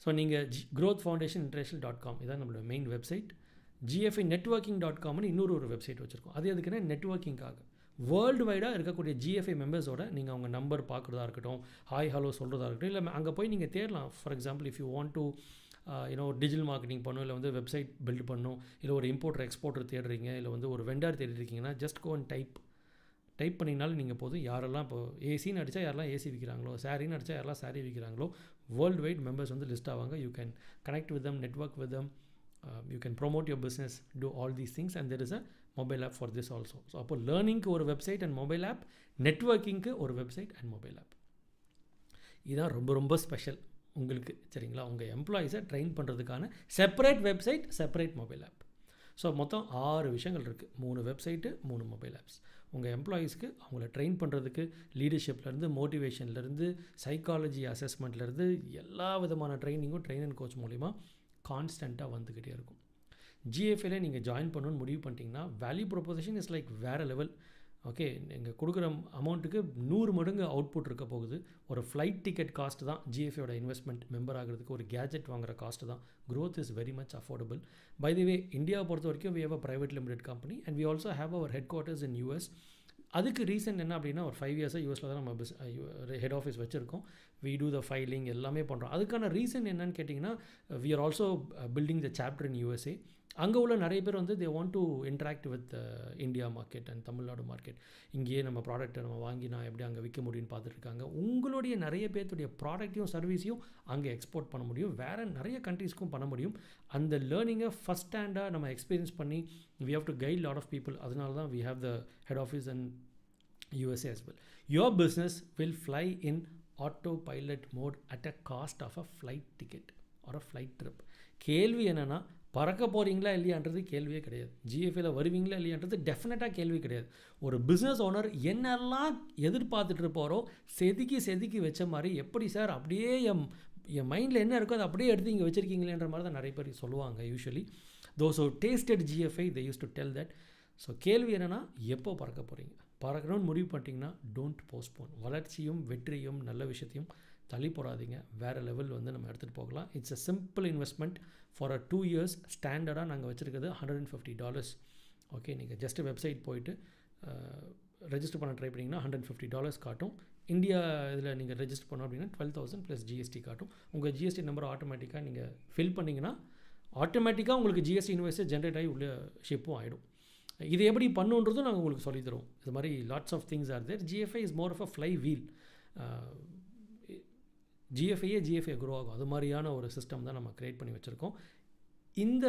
ஸோ நீங்கள் growthfoundationinternational.com இதான் நம்மளோட மெயின் வெப்சைட். gfinetworking.comனு இன்னொரு வெப்சைட் வச்சுருக்கோம். அது எதுக்குன்னா நெட்வொர்க்கிங்காக வேர்ல்டு வைடாக இருக்கக்கூடிய GFI மெம்பர்ஸோட நீங்கள் அவங்க நம்பர் பார்க்குறதா இருக்கட்டும், ஹாய் ஹலோ சொல்கிறதா இருக்கட்டும், இல்லை அங்கே போய் நீங்கள் தேடலாம். For example, if you want to digital marketing பண்ணணும், இல்லை வெப்சைட் பில்ட் பண்ணணும், இல்லை ஒரு இம்போர்ட்டர் எக்ஸ்போர்ட்டர் தேடுறீங்க, இல்லை ஒரு வெண்டார் தேடிருக்கீங்கன்னா ஜஸ்ட் கோ அண்ட் டைப் பண்ணிங்கனாலும் நீங்கள் போதும். யாரெல்லாம் இப்போ ஏசின்னு அடித்தா யாரெல்லாம் ஏசி விற்கிறாங்களோ, சாரின்னு அடித்தா யாரெல்லாம் சாரி விற்கிறாங்களோ, வேர்ல்டு வைட் மெம்பர்ஸ் லிஸ்ட் ஆவாங்க. You can connect with them, network with them, you can promote your business, do all these things, and there is a mobile app for this also. So அப்போ லேர்னிங்க்கு ஒரு வெப்சைட் அண்ட் மொபைல் ஆப், நெட்வொர்க்கிங்க்கு ஒரு வெப்சைட் அண்ட் மொபைல் ஆப். இதுதான் ரொம்ப ரொம்ப ஸ்பெஷல் உங்களுக்கு, சரிங்களா? உங்கள் எம்ப்ளாயீஸை ட்ரெயின் பண்ணுறதுக்கான separate website, separate mobile app. So மொத்தம் 6 விஷயங்கள் இருக்குது. 3 வெப்சைட்டு, 3 மொபைல் ஆப்ஸ். உங்கள் எம்ப்ளாயீஸ்க்கு அவங்கள ட்ரெயின் பண்ணுறதுக்கு லீடர்ஷிப்லேருந்து, மோட்டிவேஷன்லேருந்து, சைக்காலஜி அசஸ்மெண்ட்லேருந்து எல்லா விதமான ட்ரைனிங்கும் ட்ரெயின் அண்ட் கோச் மூலிமா கான்ஸ்டண்ட்டாக வந்துக்கிட்டே இருக்கும். GFIல நீங்கள் ஜாயின் பண்ணணும்னு முடிவு பண்ணிட்டீங்கன்னா வேல்யூ ப்ரொபோசிஷன் இஸ் லைக் வேறு லெவல். ஓகே, நீங்கள் கொடுக்குற அமௌண்ட்டுக்கு 100 மடங்கு அவுட்புட் இருக்க போகுது. ஒரு ஃப்ளைட் டிக்கெட் காஸ்ட் தான் GFIயோட இன்வெஸ்ட்மெண்ட், மெம்பர் ஆகிறதுக்கு ஒரு கேஜெட் வாங்குற காஸ்ட் தான். growth is very much affordable. By the way, இந்தியாவை பொறுத்த வரைக்கும் we have a private limited company and we also have our headquarters in US. அதுக்கு ரீசன் என்ன அப்படின்னா, ஒரு 5 இயர்ஸாக யூஎஸில் தான் நம்ம ஹெட் ஆஃபீஸ் வச்சுருக்கோம். வி டூ த ஃபைலிங் எல்லாமே பண்ணுறோம். அதுக்கான ரீசன் என்னன்னு கேட்டிங்கன்னா, we are also building the chapter in USA. அங்கே உள்ள நிறைய பேர் they want to interact with India market and Tamil Nadu market. இங்கேயே நம்ம ப்ராடக்ட்டை நம்ம வாங்கி நான் எப்படி அங்கே விற்க முடியும்னு பார்த்துட்ருக்காங்க. உங்களுடைய நிறைய பேர்த்துடைய ப்ராடக்ட்டையும் சர்வீஸையும் அங்கே எக்ஸ்போர்ட் பண்ண முடியும், வேறு நிறைய கண்ட்ரீஸ்க்கும் பண்ண முடியும். அந்த லேர்னிங்கை ஃபஸ்ட் ஹேண்டாக நம்ம எக்ஸ்பீரியன்ஸ் பண்ணி we have to guide lot of people. அதனால தான் we have the head office in USA as well. Your business will fly in autopilot mode at a cost of a flight ticket or a flight trip. கேள்வி என்னென்னா, பறக்க போகிறீங்களா இல்லையான்றது கேள்வியே கிடையாது. GFIல வருவீங்களா இல்லையான்றது டெஃபினட்டாக கேள்வி கிடையாது. ஒரு பிஸ்னஸ் ஓனர் என்னெல்லாம் எதிர்பார்த்துட்டு இருப்பாரோ செதுக்கி வச்ச மாதிரி, எப்படி சார் அப்படியே என் மைண்டில் என்ன இருக்கோ அதை அப்படியே எடுத்து இங்கே வச்சுருக்கீங்களேன்ற மாதிரி தான் நிறைய பேர் சொல்லுவாங்க. Usually those who tasted GFI, they used to tell that. So கேள்வி என்னென்னா, எப்போ பறக்க போகிறீங்க? பறக்கணும்னு முடிவு பண்ணிட்டீங்கன்னா டோன்ட் போஸ்ட்போன். வளர்ச்சியும் வெற்றியும் நல்ல விஷயத்தையும் தள்ளி போடாதீங்க. வேறு லெவல் நம்ம எடுத்துகிட்டு போகலாம். It's a simple investment for 2 years. ஸ்டாண்டர்டாக நாங்கள் வச்சுருக்கிறது $150. ஓகே, நீங்கள் ஜஸ்ட்டு வெப்சைட் போயிட்டு ரெஜிஸ்டர் பண்ண ட்ரை பண்ணிங்கன்னா $150 காட்டும். இந்தியா இதில் நீங்கள் ரெஜிஸ்டர் பண்ணோம் அப்படின்னா 12,000 + GST காட்டும். உங்கள் GST நம்பர் ஆட்டோமேட்டிக்காக நீங்கள் ஃபில் பண்ணிங்கன்னா ஆட்டோமேட்டிக்காக உங்களுக்கு GST இன்வாய்ஸ் ஜென்ரேட் ஆகி உள்ள ஷிப்பும் ஆகிடும். இது எப்படி பண்ணுன்றதும் நாங்கள் உங்களுக்கு சொல்லித்தரோம். இது மாதிரி lots of things are there. GFI is more of a fly wheel. GFI grow ஆகும். அது மாதிரியான ஒரு சிஸ்டம் தான் நம்ம க்ரியேட் பண்ணி வச்சுருக்கோம். இந்த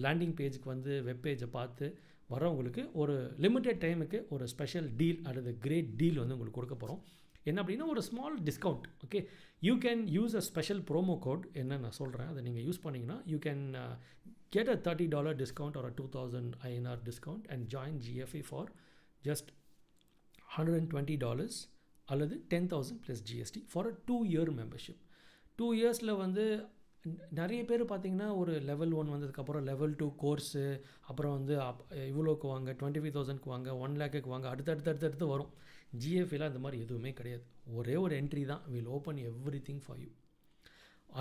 லேண்டிங் பேஜுக்கு வெப் பேஜை பார்த்து வரவங்களுக்கு ஒரு லிமிட்டட் டைமுக்கு ஒரு ஸ்பெஷல் டீல் அல்லது கிரேட் டீல் உங்களுக்கு கொடுக்க போகிறோம். என்ன அப்படின்னா, ஒரு small discount. Okay, you can use a special promo code. என்ன நான் சொல்கிறேன், அதை நீங்கள் யூஸ் பண்ணிங்கன்னா you can get a $30 discount or 2,000 INR discount and join GFI for just $120 அல்லது 10,000 + GST for a 2-year membership. 2 இயர்ஸில் நிறைய பேர் பார்த்தீங்கன்னா, ஒரு லெவல் 1 வந்ததுக்கப்புறம் லெவல் 2 கோர்ஸு, அப்புறம் இவ்வளோக்கு வாங்க, 25,000க்கு வாங்க, 1 lakhக்கு வாங்க, அடுத்தடுத்து வரும். GFIல அந்த மாதிரி எதுவுமே கிடையாது. ஒரே ஒரு என்ட்ரி தான். Will open everything for you.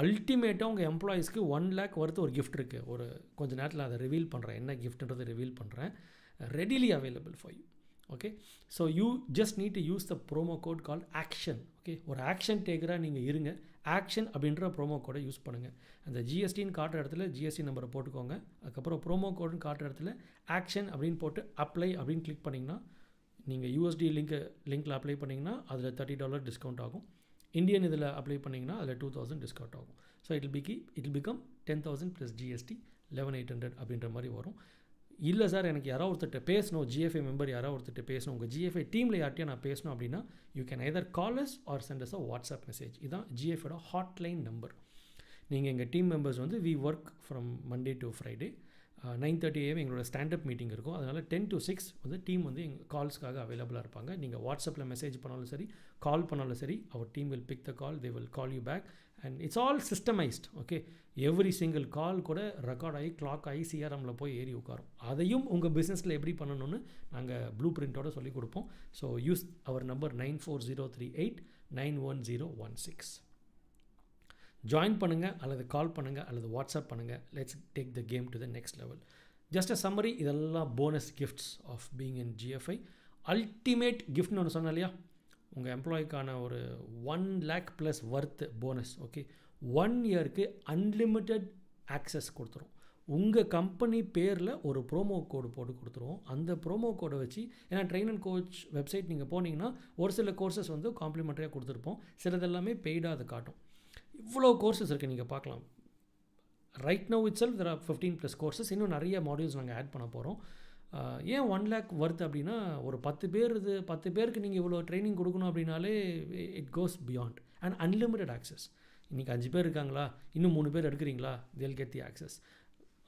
அல்டிமேட்டாக உங்கள் எம்ப்ளாயீஸ்க்கு 1 lakh வர்த்து ஒரு கிஃப்ட் இருக்குது. ஒரு கொஞ்சம் நேரத்தில் அதை ரிவீல் பண்ணுறேன், என்ன கிஃப்ட்ன்றதை ரிவீல் பண்ணுறேன். Readily available for you. Okay, so you just need to use the promo code call action. Okay, ஒரு ஆக்ஷன் டேக்கராக நீங்கள் இருங்க. ஆக்ஷன் அப்படின்ற ப்ரோமோ கோடை யூஸ் பண்ணுங்கள். அந்த GSTன்னு காட்டுற இடத்துல GST நம்பரை போட்டுக்கோங்க. அதுக்கப்புறம் ப்ரோமோ கோடுன்னு காட்டுற இடத்துல ஆக்ஷன் அப்படின்னு போட்டு அப்ளை அப்படின்னு கிளிக் பண்ணிங்கன்னா, நீங்கள் USD லிங்க்கில் அப்ளை பண்ணிங்கன்னா அதில் $30 டிஸ்கவுண்ட் ஆகும். இந்தியன் இதில் அப்ளை பண்ணிங்கன்னா அதில் 2,000 டிஸ்கவுண்ட் ஆகும். So it will become 10,000 + GST 11,800 அப்படின்ற மாதிரி வரும். இல்லை சார், எனக்கு யாராவது ஒருத்தர்கிட்ட பேசணும், GFI மெம்பர் யாராவது ஒருத்தர்கிட்ட பேசணும், உங்கள் GFI டீமில் யார்ட்டையும் நான் பேசணும் அப்படின்னா you can either call us or send us a WhatsApp message. இதுதான் GFIயோட ஹாட்லைன் நம்பர். நீங்கள் எங்கள் team members we work from Monday to Friday. 9:30 AM எங்களோட ஸ்டாண்டப் மீட்டிங் இருக்கும். அதனால் 10 to 6 வந்து டீம் வந்து எங்கள் கால்ஸ்க்காக அவைலபிளாக இருப்பாங்க. நீங்கள் வாட்ஸ்அப்பில் மெசேஜ் பண்ணாலும் சரி, கால் பண்ணாலும் சரி, அவர் team will pick the call, they will call you back and it's all systemised. Okay, every single call கூட ரெக்கார்ட் ஆகி கிளாக் ஆகி சிஆர்எம்மில் போய் ஏறி உட்காரும். அதையும் உங்கள் பிஸ்னஸில் எப்படி பண்ணணும்னு நாங்கள் ப்ளூ பிரிண்ட்டோட சொல்லிக் கொடுப்போம். So use our number 9403891016. Join பண்ணுங்கள் அல்லது கால் பண்ணுங்கள் அல்லது வாட்ஸ்அப் பண்ணுங்கள். Let's take the game to the next level. Just a summary, இதெல்லாம் bonus gifts of being in GFI. Ultimate கிஃப்ட்னு ஒன்று சொன்னேன் இல்லையா, உங்கள் எம்ப்ளாய்க்கான ஒரு 1 lakh plus worth bonus. Okay, 1 இயருக்கு அன்லிமிட்டெட் ஆக்சஸ் கொடுத்துரும். உங்கள் கம்பெனி பேரில் ஒரு ப்ரோமோ கோடு போட்டு கொடுத்துருவோம். அந்த ப்ரோமோ கோடை வச்சு, ஏன்னா ட்ரெயின் அண்ட் கோச் வெப்சைட் நீங்கள் போனீங்கன்னா ஒரு சில கோர்சஸ் வந்து காம்ப்ளிமெண்ட்ரியாக கொடுத்துருப்போம், சிலது எல்லாமே பெய்டாக அதை காட்டும். இவ்வளோ கோர்சஸ் இருக்குது, நீங்கள் பார்க்கலாம். Right now it self there are 15+ courses. இன்னும் நிறைய மாடியூல்ஸ் நாங்கள் ஆட் பண்ண போகிறோம். ஏன் 1 lakh ஒர்த் அப்படின்னா, ஒரு 10 பேருக்கு நீங்கள் இவ்வளோ ட்ரைனிங் கொடுக்கணும் அப்படின்னாலே it goes beyond and unlimited access. இன்றைக்கி 5 பேர் இருக்காங்களா, இன்னும் 3 பேர் எடுக்கிறீங்களா, தேல் கெட் தி ஆக்சஸ்.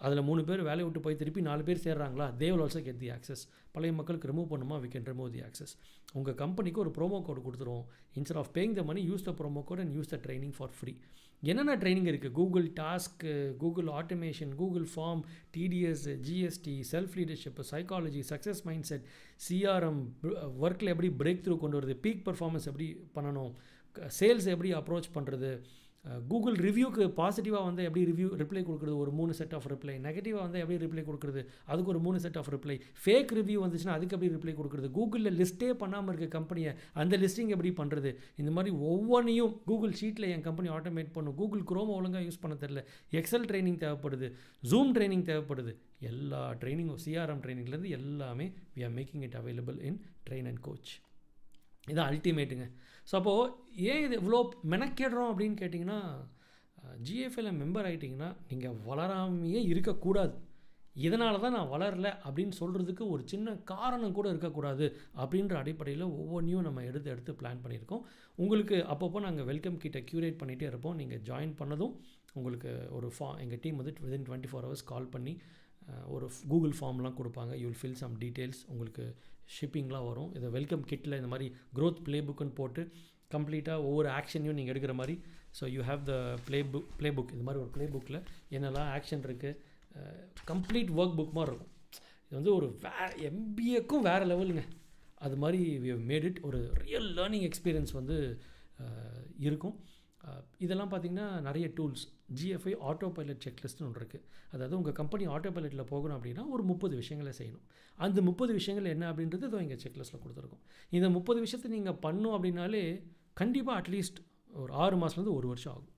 அதில் 3 பேர் வேலையை விட்டு போய் திருப்பி 4 பேர் சேர்றாங்களா, they will also get the access. பழைய மக்களுக்கு ரிமூவ் பண்ணுமா, we can remove the access. உங்கள் கம்பெனிக்கு ஒரு ப்ரோமோ கோடு கொடுத்துருவோம். Instead of paying the money, use the promo code and use the training for free. என்னென்ன ட்ரைனிங் இருக்குது, Google task, Google automation, Google form, TDS, GST, self leadership, psychology, success mindset, CRM, ஒர்க்கில் எப்படி பிரேக் த்ரூ கொண்டு வருது, பீக் பர்ஃபார்மன்ஸ் எப்படி பண்ணணும், சேல்ஸ் எப்படி அப்ரோச் பண்ணுறது, கூகுள் ரிவ்யூக்கு பாசிட்டிவாக வந்து எப்படி ரிப்ளை கொடுக்குறது, ஒரு 3 செட் ஆஃப் ரிப்ளை, நெகட்டிவாக வந்து எப்படி ரிப்ளை கொடுக்குறது, அதுக்கு ஒரு 3 set of reply, fake review வந்துச்சுன்னா அதுக்கு எப்படி ரிப்ளை கொடுக்குறது, கூகுளில் லிஸ்ட்டே பண்ணாமல் இருக்க கம்பெனியை அந்த லிஸ்டிங் எப்படி பண்ணுறது, இந்த மாதிரி ஒவ்வொன்றையும் கூகுள் ஷீட்டில் என் கம்பெனி ஆட்டோமேட் பண்ணும், கூகுள் குரோம் ஒழுங்காக யூஸ் பண்ண தெரியல, எக்ஸல் ட்ரைனிங் தேவைப்படுது, ஜூம் ட்ரைனிங் தேவைப்படுது, எல்லா ட்ரைனிங்கும் CRM ட்ரைனிங்லேருந்து எல்லாமே we are making it available in train and coach. இதான் அல்டிமேட்டுங்க. ஸோ அப்போது ஏன் இது இவ்வளோ மெனக்கேடுறோம் அப்படின்னு கேட்டிங்கன்னா, GFIல மெம்பர் ஆகிட்டிங்கன்னா நீங்கள் வளராமையே இருக்கக்கூடாது. இதனால தான் நான் வளரல அப்படின்னு சொல்கிறதுக்கு ஒரு சின்ன காரணம் கூட இருக்கக்கூடாது அப்படின்ற அடிப்படையில் ஒவ்வொன்றையும் நம்ம எடுத்து பிளான் பண்ணியிருக்கோம். உங்களுக்கு அப்பப்போ நாங்கள் வெல்கம் கிட்ட க்யூரேட் பண்ணிகிட்டே இருப்போம். நீங்கள் ஜாயின் பண்ணதும் உங்களுக்கு ஒரு எங்கள் டீம் வந்து within 24 hours கால் பண்ணி ஒரு கூகுள் ஃபார்ம்லாம் கொடுப்பாங்க. You will fill some details, உங்களுக்கு ஷிப்பிங்லாம் வரும். இதை வெல்கம் கிட்டில் இந்த மாதிரி க்ரோத் ப்ளே புக்குன்னு போட்டு கம்ப்ளீட்டாக ஒவ்வொரு ஆக்ஷனையும் நீங்கள் எடுக்கிற மாதிரி. So you have the play book. இது மாதிரி ஒரு ப்ளே புக்கில் என்னெல்லாம் ஆக்ஷன் இருக்குது, கம்ப்ளீட் ஒர்க் புக் மாதிரி இருக்கும். இது வந்து ஒரு MBAக்கும் வேறு லெவலுங்க. அது மாதிரி வி ஹவ் மேட் இட் ஒரு ரியல் லேர்னிங் எக்ஸ்பீரியன்ஸ் வந்து இருக்கும். இதெல்லாம் பார்த்திங்கன்னா நிறைய டூல்ஸ். GFI ஆட்டோ பைலட் செக்லிஸ்ட்னு ஒன்று இருக்குது. அதாவது உங்கள் கம்பெனி ஆட்டோ பைலட்டில் போகணும் அப்படின்னா ஒரு 30 விஷயங்களை செய்யணும். அந்த 30 விஷயங்கள் என்ன அப்படின்றது இதோ எங்கள் செக்லிஸ்ட்டில் கொடுத்துருக்கோம். இந்த 30 விஷயத்தை நீங்கள் பண்ணணும் அப்படின்னாலே கண்டிப்பாக அட்லீஸ்ட் ஒரு 6 மாதத்துலேருந்து 1 வருஷம் ஆகும்.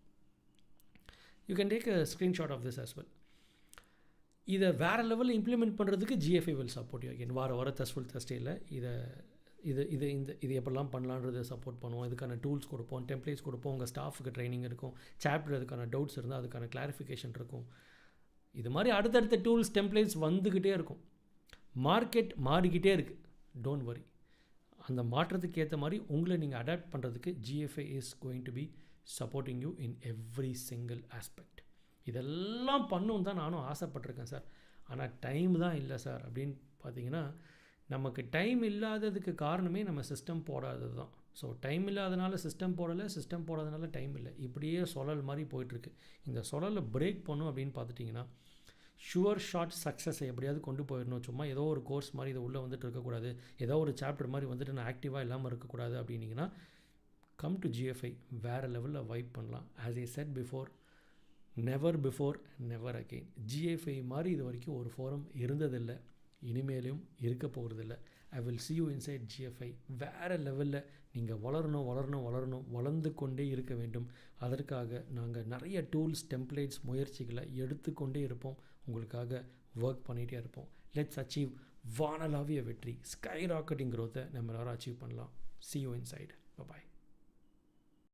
You can take a screenshot of this as well. இதை வேறு லெவலில் இம்ப்ளிமெண்ட் பண்ணுறதுக்கு GFI will support you again. வார தஸ்ஃபுல் தஸ்டேயில் இது எப்படிலாம் பண்ணலான்றது சப்போர்ட் பண்ணுவோம். இதுக்கான டூல்ஸ் கொடுப்போம், டெம்ப்ளேட்ஸ் கொடுப்போம், உங்கள் ஸ்டாஃபுக்கு ட்ரைனிங் இருக்கும், சாப்டர் அதுக்கான டவுட்ஸ் இருந்தால் அதுக்கான கிளாரிஃபிகேஷன் இருக்கும். இது மாதிரி அடுத்தடுத்த டூல்ஸ் டெம்ப்ளேட்ஸ் வந்துக்கிட்டே இருக்கும். மார்க்கெட் மாறிக்கிட்டே இருக்குது, டோன்ட் வரி. அந்த மாற்றத்துக்கு ஏற்ற மாதிரி உங்களை நீங்கள் அடாப்ட் பண்ணுறதுக்கு GFI is going to B supporting you in every single aspect. இதெல்லாம் பண்ணணும் தான் நானும் ஆசைப்பட்டிருக்கேன் சார், ஆனால் டைம் தான் இல்லை சார் அப்படின்னு பார்த்தீங்கன்னா, நமக்கு டைம் இல்லாததுக்கு காரணமே நம்ம சிஸ்டம் போடாதது தான். ஸோ டைம் இல்லாதனால சிஸ்டம் போடலை, சிஸ்டம் போடாதனால டைம் இல்லை, இப்படியே சுழல் மாதிரி போயிட்டுருக்கு. இந்த சுழலை பிரேக் பண்ணும் அப்படின்னு பார்த்துட்டிங்கன்னா, ஷுவர் ஷார்ட் சக்ஸஸை எப்படியாவது கொண்டு போயிடணும். சும்மா ஏதோ ஒரு கோர்ஸ் மாதிரி இதை உள்ளே வந்துட்டு இருக்கக்கூடாது, ஏதோ ஒரு சாப்டர் மாதிரி வந்துட்டு நான் ஆக்டிவாக இல்லாமல் இருக்கக்கூடாது அப்படின்னிங்கன்னா, கம் டு GFI. வேறு லெவலில் வைப் பண்ணலாம். As I said before, never before never again. GFI மாதிரி இது வரைக்கும் ஒரு ஃபோரம் இருந்ததில்லை, இனிமேலும் இருக்க போகிறதில்ல. I will see you inside GFI. வேறு லெவலில் நீங்கள் வளர்ந்து கொண்டே இருக்க வேண்டும். அதற்காக நாங்கள் நிறைய டூல்ஸ், டெம்ப்ளேட்ஸ், முயற்சிகளை எடுத்துக்கொண்டே இருப்போம். உங்களுக்காக ஒர்க் பண்ணிகிட்டே இருப்போம். லெட்ஸ் அச்சீவ் வானளாவிய வெற்றி, ஸ்கை ராக்கெட்டிங் க்ரோத்தை நம்ம எல்லாரும் அச்சீவ் பண்ணலாம். see you inside. bye bye.